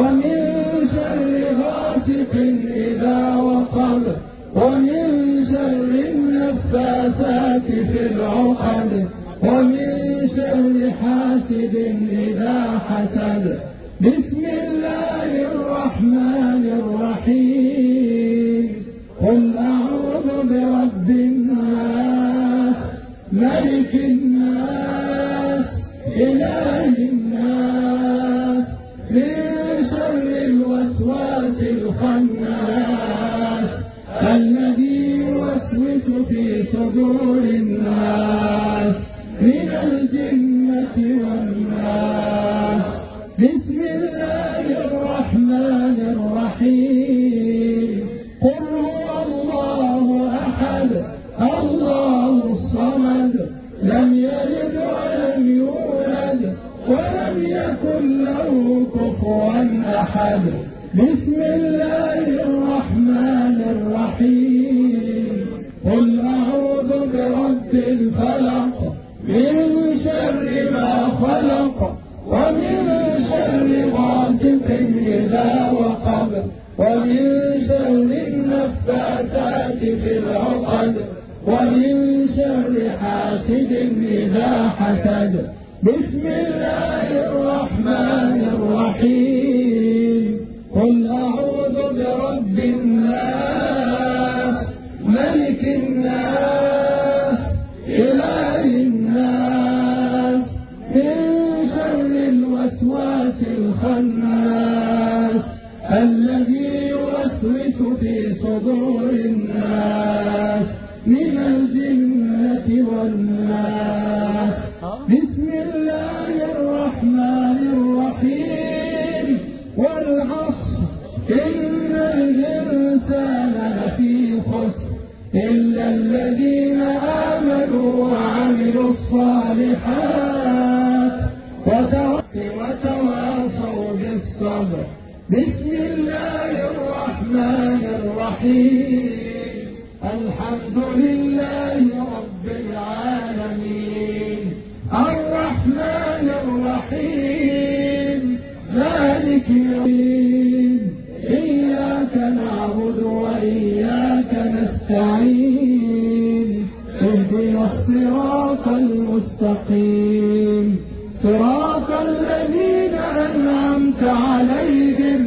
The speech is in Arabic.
ومن شر غاسق إذا وقب، ومن شر النفاثات في العقد، ومن شر حاسد إذا حسد. بسم الله الرحمن الرحيم. قل أعوذ برب الناس، ملك الناس، إله الناس، من شر الوسواس الخناس الذي يوسوس في صدور الناس من الجنة والناس. بسم الله الرحمن الرحيم. قل هو الله أحد، الله الصمد، لم يلد ولم يولد ولم يكن له كفوا أحد. بسم الله الرحمن الرحيم. قل أعوذ برب الفلق، من شر ما خلق، ومن شر غاسق إذا وقب، ومن شر النفاثات في العقد، ومن شر حاسد إذا حسد. بسم الله الرحمن الرحيم. قل أعوذ برب الناس، ملك الناس، إله الناس، من شر الوسواس الخناس الذي يوسوس في صدور الناس من الجنة والناس. بسم الله الرحمن الرحيم. والعصر، إن الإنسان لفي خسر إلا الذين آمنوا وعملوا الصالحات وتواصوا بالصبر. بسم الله الرحمن الرحيم. الحمد لله رب العالمين، الرحمن الرحيم، مالك يوم الدين. إياك نعبد وإياك نستعين. اهدنا الصراط المستقيم، صراط الذين أنعمت عليهم